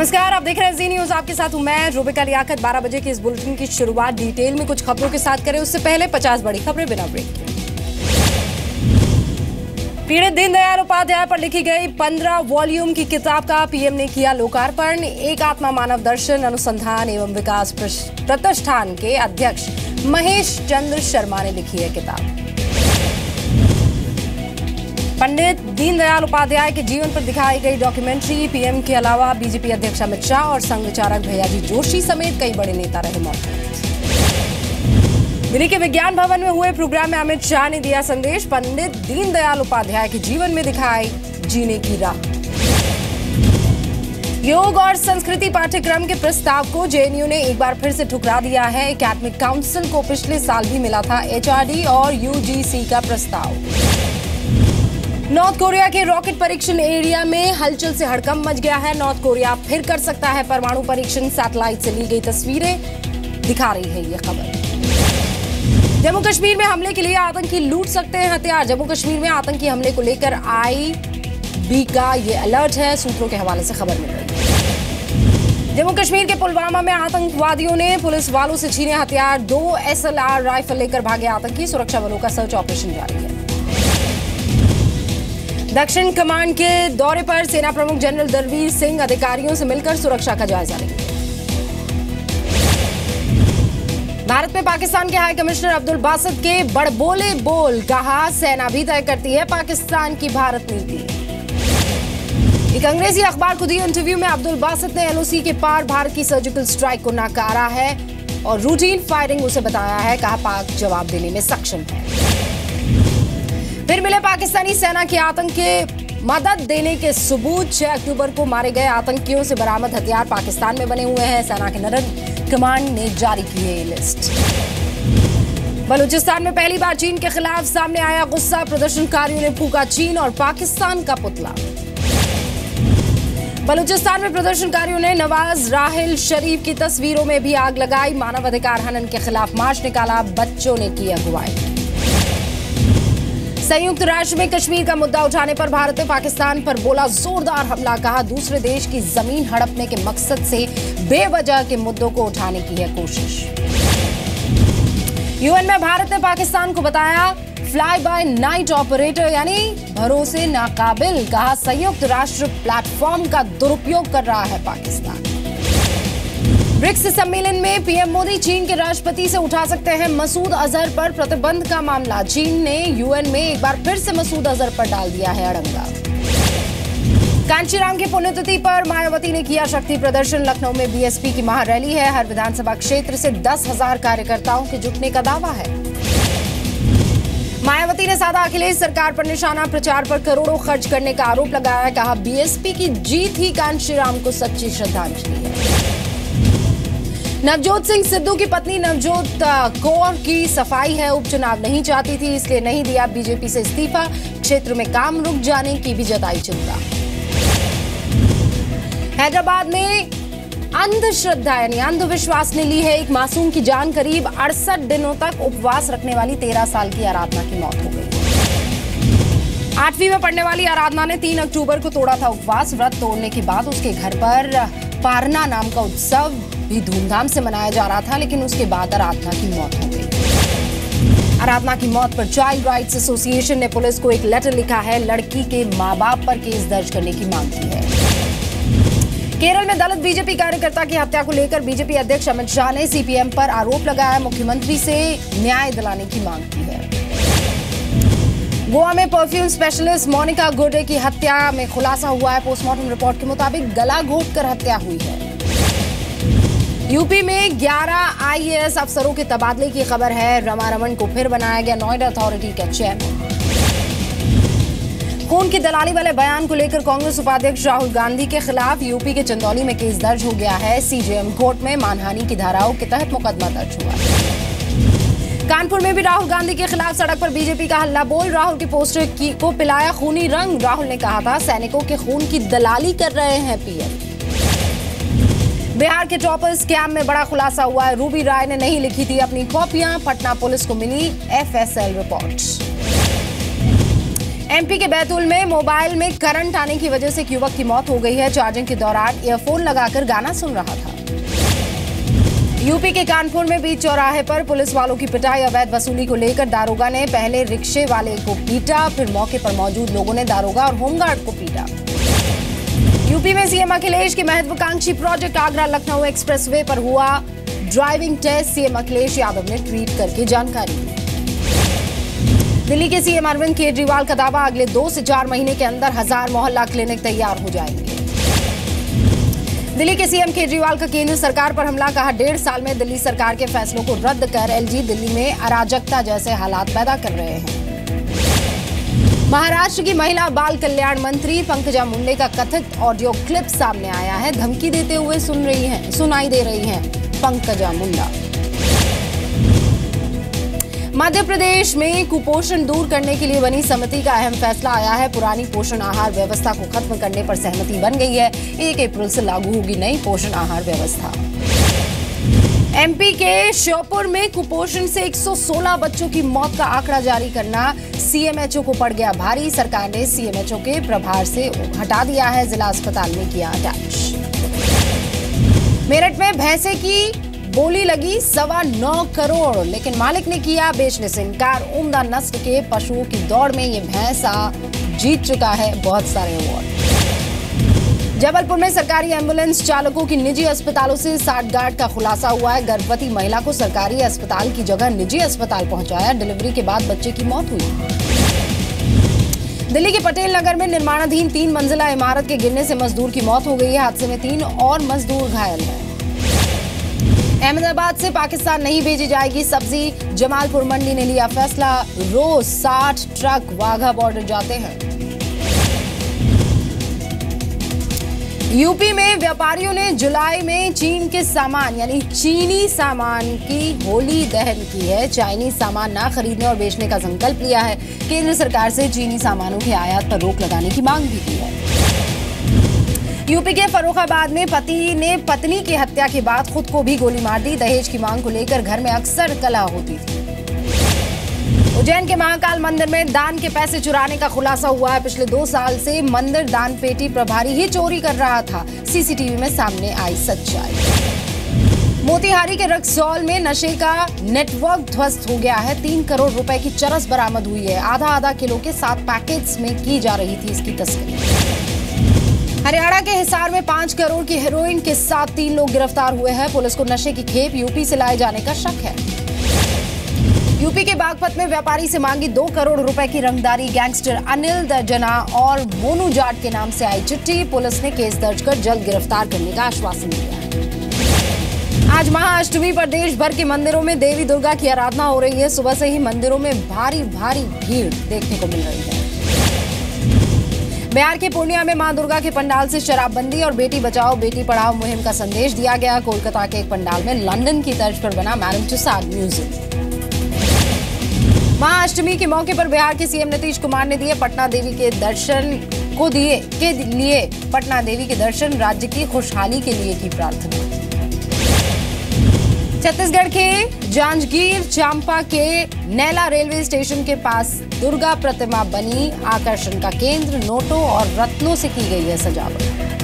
नमस्कार, आप देख रहे हैं जी न्यूज। आपके साथ हूं मैं रुबिका लियाकत। 12 बजे की इस बुलेटिन की शुरुआत डिटेल में कुछ खबरों के साथ करें उससे पहले 50 बड़ी खबरें बिना ब्रेक के। पीड़ित दीनदयाल उपाध्याय पर लिखी गई 15 वॉल्यूम की किताब का पीएम ने किया लोकार्पण। एक आत्मा मानव दर्शन अनुसंधान एवं विकास प्रतिष्ठान के अध्यक्ष महेश चंद्र शर्मा ने लिखी है किताब। पंडित दीनदयाल उपाध्याय के जीवन पर दिखाई गई डॉक्यूमेंट्री। पीएम के अलावा बीजेपी अध्यक्ष अमित शाह और संघ विचारक भैयाजी जोशी समेत कई बड़े नेता रहे मौजूद। दिल्ली के विज्ञान भवन में हुए प्रोग्राम में अमित शाह ने दिया संदेश। पंडित दीनदयाल उपाध्याय के जीवन में दिखाई जीने की राह। योग और संस्कृति पाठ्यक्रम के प्रस्ताव को जेएनयू ने एक बार फिर से ठुकरा दिया है। एकेडमिक काउंसिल को पिछले साल भी मिला था एचआरडी और यूजीसी का प्रस्ताव। नॉर्थ कोरिया के रॉकेट परीक्षण एरिया में हलचल से हड़कंप मच गया है। नॉर्थ कोरिया फिर कर सकता है परमाणु परीक्षण। सैटेलाइट से ली गई तस्वीरें दिखा रही है ये खबर। जम्मू कश्मीर में हमले के लिए आतंकी लूट सकते हैं हथियार। जम्मू कश्मीर में आतंकी हमले को लेकर आईबी का ये अलर्ट है, सूत्रों के हवाले से खबर मिल रही है। जम्मू कश्मीर के पुलवामा में आतंकवादियों ने पुलिस वालों से छीने हथियार। 2 SLR राइफल लेकर भागे आतंकी। सुरक्षा बलों का सर्च ऑपरेशन जारी है। दक्षिण कमांड के दौरे पर सेना प्रमुख जनरल दलबीर सिंह अधिकारियों से मिलकर सुरक्षा का जायजा लेंगे। भारत में पाकिस्तान के हाई कमिश्नर अब्दुल बासित के बड़बोले बोल। कहा, सेना भी तय करती है पाकिस्तान की भारत नीति। एक अंग्रेजी अखबार को दिए इंटरव्यू में अब्दुल बासित ने एलओसी के पार भारत की सर्जिकल स्ट्राइक को नकारा है और रूटीन फायरिंग उसे बताया है। कहा, पाक जवाब देने में सक्षम है। फिर मिले पाकिस्तानी सेना के आतंक के मदद देने के सबूत। 6 अक्टूबर को मारे गए आतंकियों से बरामद हथियार पाकिस्तान में बने हुए हैं। सेना के नरन कमांड ने जारी की है ये लिस्ट। बलूचिस्तान में पहली बार चीन के खिलाफ सामने आया गुस्सा। प्रदर्शनकारियों ने फूंका चीन और पाकिस्तान का पुतला। बलूचिस्तान में प्रदर्शनकारियों ने नवाज राहिल शरीफ की तस्वीरों में भी आग लगाई। मानवाधिकार हनन के खिलाफ मार्च निकाला। बच्चों ने की अगुवाई। संयुक्त राष्ट्र में कश्मीर का मुद्दा उठाने पर भारत ने पाकिस्तान पर बोला जोरदार हमला। कहा, दूसरे देश की जमीन हड़पने के मकसद से बेवजह के मुद्दों को उठाने की है कोशिश। यूएन में भारत ने पाकिस्तान को बताया फ्लाई बाय नाइट ऑपरेटर यानी भरोसे नाकाबिल। कहा, संयुक्त राष्ट्र प्लेटफॉर्म का दुरुपयोग कर रहा है पाकिस्तान। ब्रिक्स सम्मेलन में पीएम मोदी चीन के राष्ट्रपति से उठा सकते हैं मसूद अजहर पर प्रतिबंध का मामला। चीन ने यूएन में एक बार फिर से मसूद अजहर पर डाल दिया है अड़ंगा। कांचीराम की पुण्यतिथि पर मायावती ने किया शक्ति प्रदर्शन। लखनऊ में बीएसपी की महारैली है। हर विधानसभा क्षेत्र से 10,000 कार्यकर्ताओं के जुटने का दावा है। मायावती ने साधा अखिलेश सरकार पर निशाना। प्रचार पर करोड़ों खर्च करने का आरोप लगाया। कहा, बीएसपी की जीत ही कांचीराम को सच्ची श्रद्धांजलि है। नवजोत सिंह सिद्धू की पत्नी नवजोत कौर की सफाई है। उपचुनाव नहीं चाहती थी इसलिए नहीं दिया बीजेपी से इस्तीफा। क्षेत्र में काम रुक जाने की भी जताई चिंता। हैदराबाद में अंधश्रद्धा यानी अंधविश्वास ने ली है एक मासूम की जान। करीब 68 दिनों तक उपवास रखने वाली 13 साल की आराधना की मौत हो गई। 8वीं में पढ़ने वाली आराधना ने 3 अक्टूबर को तोड़ा था उपवास। व्रत तोड़ने के बाद उसके घर पर पारना नाम का उत्सव भी धूमधाम से मनाया जा रहा था, लेकिन उसके बाद आराधना की मौत हो गई। आराधना की मौत पर चाइल्ड राइट्स एसोसिएशन ने पुलिस को एक लेटर लिखा है। लड़की के मां बाप पर केस दर्ज करने की मांग की है। केरल में दलित बीजेपी कार्यकर्ता की हत्या को लेकर बीजेपी अध्यक्ष अमित शाह ने सीपीएम पर आरोप लगाया। मुख्यमंत्री से न्याय दिलाने की मांग की है। गोवा में परफ्यूम स्पेशलिस्ट मोनिका गोडे की हत्या में खुलासा हुआ है। पोस्टमार्टम रिपोर्ट के मुताबिक गला घोंटकर हत्या हुई है। यूपी में 11 आईएएस अफसरों के तबादले की खबर है। रमारमण को फिर बनाया गया नोएडा अथॉरिटी का चेयरमैन। खून की दलाली वाले बयान को लेकर कांग्रेस उपाध्यक्ष राहुल गांधी के खिलाफ यूपी के चंदौली में केस दर्ज हो गया है। सीजेएम कोर्ट में मानहानि की धाराओं के तहत मुकदमा दर्ज हुआ है। कानपुर में भी राहुल गांधी के खिलाफ सड़क पर बीजेपी का हल्ला बोल। राहुल के पोस्टर को पिलाया खूनी रंग। राहुल ने कहा था सैनिकों के खून की दलाली कर रहे हैं पीएम। बिहार के टॉपर स्कैम में बड़ा खुलासा हुआ है। रूबी राय ने नहीं लिखी थी अपनी कॉपियां। पटना पुलिस को मिली एफएसएल रिपोर्ट। एमपी के बैतूल में मोबाइल में करंट आने की वजह से एक युवक की मौत हो गई है। चार्जिंग के दौरान ईयरफोन लगाकर गाना सुन रहा था। यूपी के कानपुर में बीच चौराहे पर पुलिस वालों की पिटाई। अवैध वसूली को लेकर दारोगा ने पहले रिक्शे वाले को पीटा, फिर मौके पर मौजूद लोगों ने दारोगा और होमगार्ड को पीटा। यूपी में सीएम अखिलेश की महत्वाकांक्षी प्रोजेक्ट आगरा लखनऊ एक्सप्रेसवे पर हुआ driving test. CM Akhilesh Yadav ने ट्वीट करके जानकारी दी। दिल्ली के सीएम अरविंद केजरीवाल का दावा, अगले 2 से 4 महीने के अंदर 1000 मोहल्ला क्लिनिक तैयार हो जाएंगे। दिल्ली के सीएम केजरीवाल का केंद्र सरकार पर हमला, कहा 1.5 साल में दिल्ली सरकार के फैसलों को रद्द कर एलजी दिल्ली में अराजकता जैसे हालात पैदा कर रहे हैं। महाराष्ट्र की महिला बाल कल्याण मंत्री पंकजा मुंडे का कथित ऑडियो क्लिप सामने आया है। धमकी देते हुए सुनाई दे रही हैं पंकजा मुंडा। मध्य प्रदेश में कुपोषण दूर करने के लिए बनी समिति का अहम फैसला आया है। पुरानी पोषण आहार व्यवस्था को खत्म करने पर सहमति बन गई है। 1 अप्रैल से लागू होगी नई पोषण आहार व्यवस्था। एमपी के श्योपुर में कुपोषण से 116 बच्चों की मौत का आंकड़ा जारी करना सीएमएचओ को पड़ गया भारी। सरकार ने सीएमएचओ के प्रभार से हटा दिया है, जिला अस्पताल में किया अटैच। मेरठ में भैंसे की बोली लगी 9.25 करोड़, लेकिन मालिक ने किया बेचने से इनकार। उम्दा नस्ल के पशुओं की दौड़ में ये भैंसा जीत चुका है बहुत सारे अवार्ड। जबलपुर में सरकारी एम्बुलेंस चालकों की निजी अस्पतालों से साठगांठ का खुलासा हुआ है। गर्भवती महिला को सरकारी अस्पताल की जगह निजी अस्पताल पहुंचाया। डिलीवरी के बाद बच्चे की मौत हुई। दिल्ली के पटेल नगर में निर्माणाधीन 3 मंजिला इमारत के गिरने से मजदूर की मौत हो गई है। हादसे में 3 और मजदूर घायल हैं। अहमदाबाद से पाकिस्तान नहीं भेजी जाएगी सब्जी। जमालपुर मंडी ने लिया फैसला, रोज 60 ट्रक वाघा बॉर्डर जाते हैं। यूपी में व्यापारियों ने जुलाई में चीन के सामान यानी चीनी सामान की होली दहन की है। चाइनीज सामान ना खरीदने और बेचने का संकल्प लिया है। केंद्र सरकार से चीनी सामानों के आयात पर रोक लगाने की मांग भी की है। यूपी के फर्रुखाबाद में पति ने पत्नी की हत्या के बाद खुद को भी गोली मार दी। दहेज की मांग को लेकर घर में अक्सर कलह होती थी। उज्जैन के महाकाल मंदिर में दान के पैसे चुराने का खुलासा हुआ है। पिछले 2 साल से मंदिर दान पेटी प्रभारी ही चोरी कर रहा था। सीसीटीवी में सामने आई सच्चाई। मोतिहारी के रक्सौल में नशे का नेटवर्क ध्वस्त हो गया है। 3 करोड़ रुपए की चरस बरामद हुई है। आधा किलो के 7 पैकेट्स में की जा रही थी इसकी तस्करी। हरियाणा के हिसार में 5 करोड़ की हेरोइन के साथ 3 लोग गिरफ्तार हुए हैं। पुलिस को नशे की खेप यूपी से लाए जाने का शक है। यूपी के बागपत में व्यापारी से मांगी 2 करोड़ रुपए की रंगदारी। गैंगस्टर अनिल दर्जना और मोनू जाट के नाम से आई चिट्ठी। पुलिस ने केस दर्ज कर जल्द गिरफ्तार करने का आश्वासन दिया है। आज महाअष्टमी पर देश भर के मंदिरों में देवी दुर्गा की आराधना हो रही है। सुबह से ही मंदिरों में भारी भीड़ देखने को मिल रही है। बिहार के पूर्णिया में मां दुर्गा के पंडाल से शराबबंदी और बेटी बचाओ बेटी पढ़ाओ मुहिम का संदेश दिया गया। कोलकाता के एक पंडाल में लंदन की तर्ज पर बना मैडम तुसाद म्यूजिक। महाअष्टमी के मौके पर बिहार के सीएम नीतीश कुमार ने दिए पटना देवी के दर्शन पटना देवी के दर्शन, राज्य की खुशहाली के लिए की प्रार्थना। छत्तीसगढ़ के जांजगीर चांपा के नैला रेलवे स्टेशन के पास दुर्गा प्रतिमा बनी आकर्षण का केंद्र। नोटों और रत्नों से की गई है सजावट।